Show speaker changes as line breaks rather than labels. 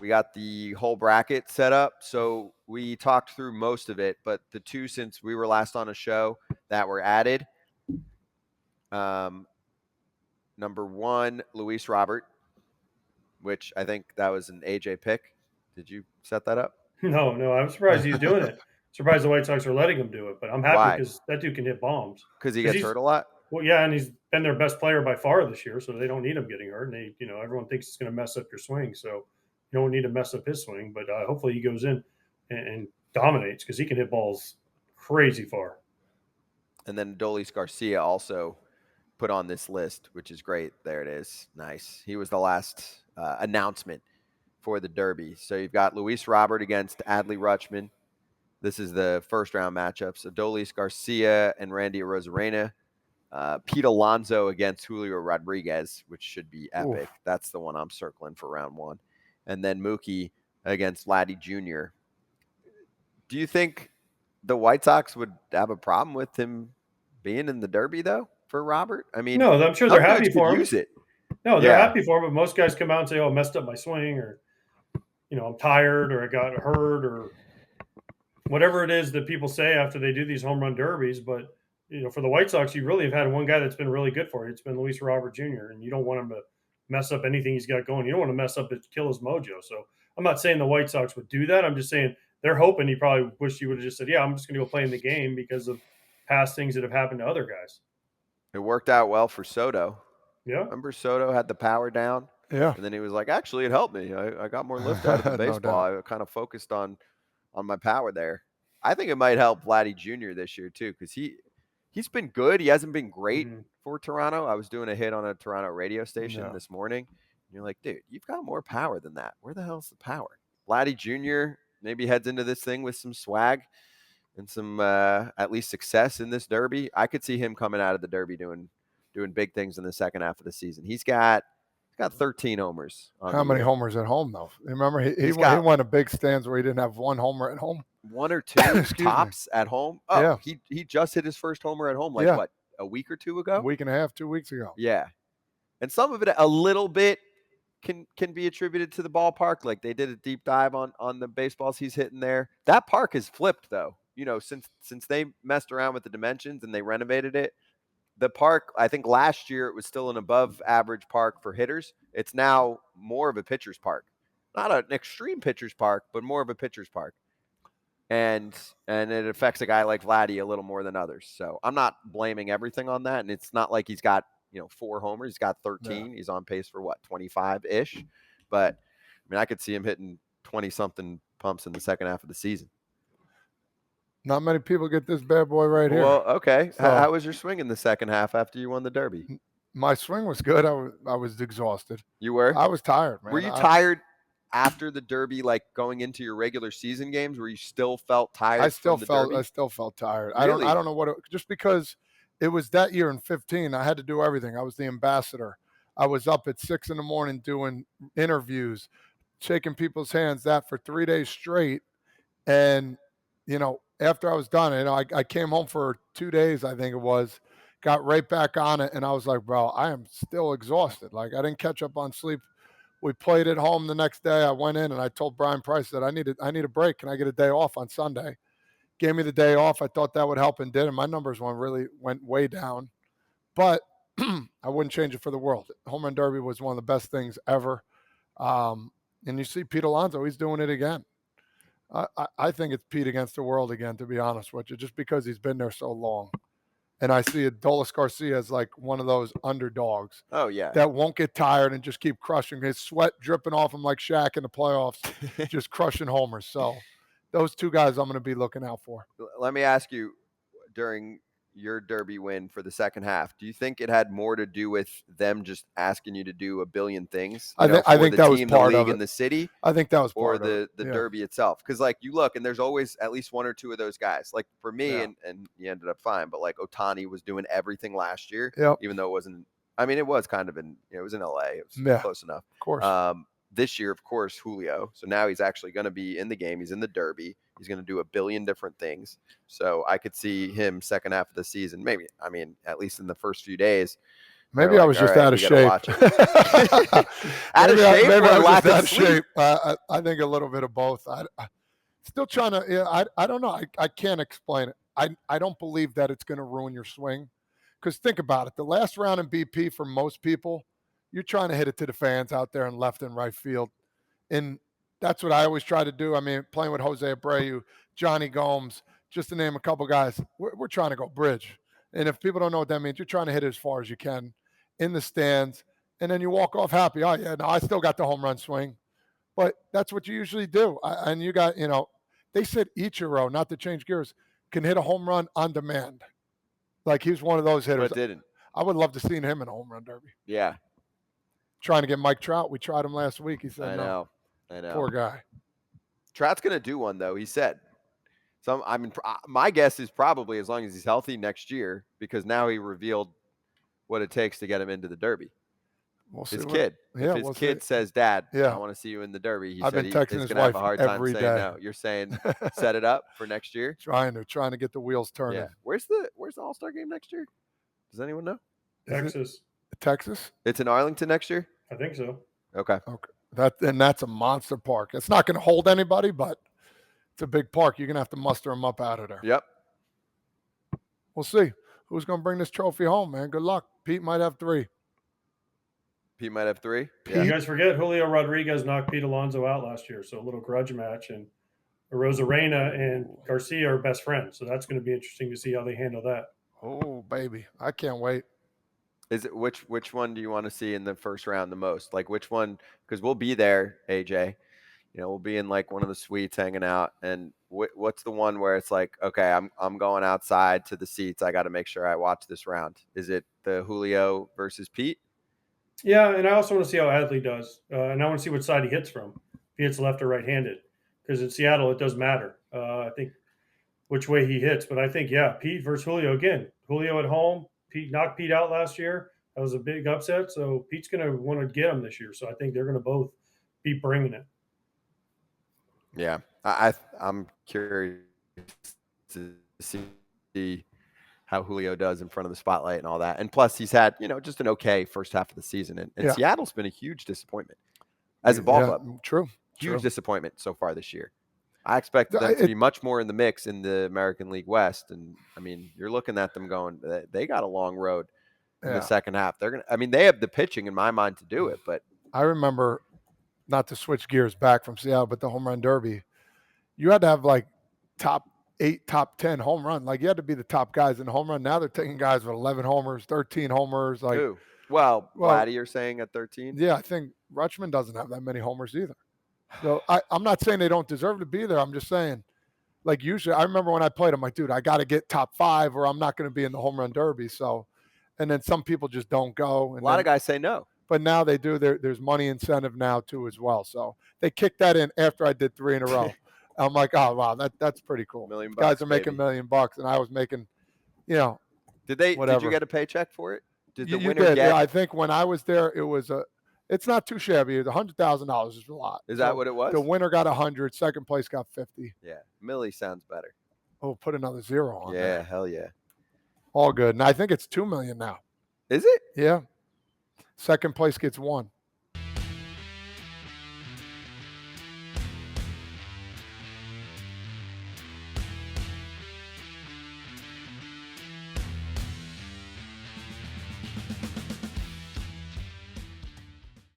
We got the whole bracket set up. So we talked through most of it, but the two, since we were last on a show, that were added. Number 1, Luis Robert, which I think that was an AJ pick. Did you set that up?
No, I'm surprised he's doing it. Surprised the White Sox are letting him do it, but I'm happy
Why?
because that dude can hit bombs.
Because he
Because
gets
he's
hurt a lot?
well, yeah, and he's been their best player by far this year, so they don't need him getting hurt. And everyone thinks it's going to mess up your swing, so you don't need to mess up his swing. But hopefully he goes in and dominates because he can hit balls crazy far.
And then Adolis Garcia also put on this list, which is great. There it is. Nice. He was the last announcement for the Derby. So you've got Luis Robert against Adley Rutschman. This is the first round matchups. Adolis Garcia and Randy Arozarena. Pete Alonso against Julio Rodriguez, which should be epic. Oof. That's the one I'm circling for round 1. And then Mookie against Vladdy Jr. Do you think the White Sox would have a problem with him being in the Derby, though, for Robert? I mean,
no, I'm sure they're happy for him.
Use it.
No, they're happy for him, but most guys come out and say, "Oh, I messed up my swing," or I'm tired, or I got hurt, or whatever it is that people say after they do these home run derbies. But for the White Sox, you really have had one guy that's been really good for you. It's been Luis Robert Jr., and you don't want him to mess up anything he's got going. You don't want to mess up his kill his mojo. So I'm not saying the White Sox would do that. I'm just saying they're hoping he probably wished he would have just said, "Yeah, I'm just going to go play in the game," because of past things that have happened to other guys.
It worked out well for Soto.
Yeah.
Remember Soto had the power down?
Yeah.
And then he was like, actually, it helped me. I got more lift out of the baseball. I kind of focused on my power there. I think it might help Vladdy Jr. this year, too, because he's been good. He hasn't been great for Toronto. I was doing a hit on a Toronto radio station this morning. And you're like, dude, you've got more power than that. Where the hell's the power? Vladdy Jr. maybe heads into this thing with some swag and some at least success in this Derby. I could see him coming out of the Derby doing big things in the second half of the season. He's got 13 homers.
How many homers at home, though? Remember, he won a big stands where he didn't have one homer at home.
1 or 2 tops at home. Oh, yeah. He just hit his first homer at home what, a week or 2 ago?
A week and a half, 2 weeks ago.
Yeah. And some of it a little bit can be attributed to the ballpark. Like they did a deep dive on the baseballs he's hitting there. That park has flipped, though. Since they messed around with the dimensions and they renovated it, the park, I think last year it was still an above average park for hitters. It's now more of a pitcher's park. Not an extreme pitcher's park, but more of a pitcher's park. And it affects a guy like Vladdy a little more than others. So I'm not blaming everything on that. And it's not like he's got, 4 homers. He's got 13. Yeah. He's on pace for 25-ish. But I could see him hitting 20-something pumps in the second half of the season.
Not many people get this bad boy right here.
Well, okay. So, how was your swing in the second half after you won the Derby?
My swing was good. I was exhausted.
You were?
I was tired, man.
Were you tired after the Derby, like going into your regular season games, where you still felt tired?
I still felt tired. Really? I don't know what just because it was that year in 15, I had to do everything. I was the ambassador. I was up at 6 a.m. doing interviews, shaking people's hands, that for 3 days straight. And, after I was done, I came home for 2 days, I think it was, got right back on it. And I was like, bro, I am still exhausted. Like I didn't catch up on sleep. We played at home the next day. I went in and I told Brian Price that I need a break. Can I get a day off on Sunday? Gave me the day off. I thought that would help and did. And my numbers went way down. But I wouldn't change it for the world. Home Run Derby was one of the best things ever. And you see Pete Alonso, he's doing it again. I think it's Pete against the world again, to be honest with you, just because he's been there so long. And I see Adolis Garcia as like one of those underdogs.
Oh, yeah.
That won't get tired and just keep crushing. His sweat dripping off him like Shaq in the playoffs, just crushing homers. So those two guys I'm going to be looking out for.
Let me ask you, during your Derby win for the second half, do you think it had more to do with them just asking you to do a billion things?
I think that was part of it.
In the city.
I think that was
part of it. Or the Derby itself. Because like you look and there's always at least 1 or 2 of those guys. Like for me, and you ended up fine, but like Ohtani was doing everything last year, even though it wasn't. I mean, it was kind of it was in LA. It was close enough.
Of course.
This year, of course, Julio. So now he's actually going to be in the game. He's in the Derby. He's going to do a billion different things. So I could see him second half of the season, maybe, at least in the first few days,
Maybe I was just out of shape.
Out of shape or lack of sleep?
I think a little bit of both. Still trying to. Yeah, I don't know. I can't explain it. I don't believe that it's going to ruin your swing. Because think about it. The last round in BP for most people, you're trying to hit it to the fans out there in left and right field, and that's what I always try to do. I mean, playing with Jose Abreu, Johnny Gomes, just to name a couple guys, we're trying to go bridge. And if people don't know what that means, you're trying to hit it as far as you can in the stands, and then you walk off happy. Oh, yeah, no, I still got the home run swing. But that's what you usually do. And you got, they said Ichiro, not to change gears, can hit a home run on demand. Like he's one of those hitters.
But didn't.
I would love to see him in a home run derby.
Yeah.
Trying to get Mike Trout. We tried him last week. He said
no.
I know. Poor guy.
Trout's going to do one, though, he said. So, my guess is probably as long as he's healthy next year, because now he revealed what it takes to get him into the Derby. His kid. If his kid says, Dad, I want to see you in the Derby, he said he's going to have a hard time saying no. You're saying set it up for next year?
Trying to get the wheels turning.
Yeah. Where's the All-Star game next year? Does anyone know?
Texas.
Texas?
It's in Arlington next year?
I think so.
Okay.
That's a monster park. It's not going to hold anybody, but it's a big park. You're going to have to muster them up out of there.
Yep.
We'll see. Who's going to bring this trophy home, man? Good luck. Pete might have 3.
Pete might have 3.
Yeah. You guys forget Julio Rodriguez knocked Pete Alonso out last year, so a little grudge match. And Rosarena and Garcia are best friends, so that's going to be interesting to see how they handle that.
Oh, baby. I can't wait.
Is it which one do you want to see in the first round the most? Like which one? Because we'll be there, AJ. We'll be in like one of the suites hanging out. And what's the one where it's like, okay, I'm going outside to the seats. I got to make sure I watch this round. Is it the Julio versus Pete?
Yeah, and I also want to see how Adley does, and I want to see what side he hits from. If he hits left or right-handed, because in Seattle it does matter. I think which way he hits, but I think Pete versus Julio again. Julio at home. Pete knocked Pete out last year. That was a big upset. So Pete's going to want to get him this year. So I think they're going to both be bringing it.
Yeah, I'm curious to see how Julio does in front of the spotlight and all that. And plus, he's had just an okay first half of the season. And Seattle's been a huge disappointment as a ball club.
True.
Huge disappointment so far this year. I expect them to be much more in the mix in the American League West. And I mean, you're looking at them going, they got a long road in the second half. They have the pitching in my mind to do it. But
I remember, not to switch gears back from Seattle, but the home run derby, you had to have like top 8, top 10 home run. Like you had to be the top guys in the home run. Now they're taking guys with 11 homers, 13 homers. Like,
who? Well, Vladdy, you're saying at 13?
Yeah, I think Rutschman doesn't have that many homers either. So I'm not saying they don't deserve to be there. I'm just saying, like usually, I remember when I played, I'm like, dude, I got to get top 5 or I'm not going to be in the home run derby. So, and then some people just don't go. And
a lot of guys say no.
But now they do. There's money incentive now too as well. So they kicked that in after I did 3 in a row. I'm like, oh wow, that's pretty cool.
$1 million
guys are making $1 million, and I was making,
Did
whatever.
Did you get a paycheck for it? Did the
you
winner
did.
get?
Yeah, I think when I was there, it was it's not too shabby. The $100,000 is a lot.
Is that what it was?
The winner got 100. Second place got 50.
Yeah, Millie sounds better.
Oh, put another 0 on.
Yeah,
there.
Hell yeah.
All good. And I think it's $2 million now.
Is it?
Yeah. Second place gets 1.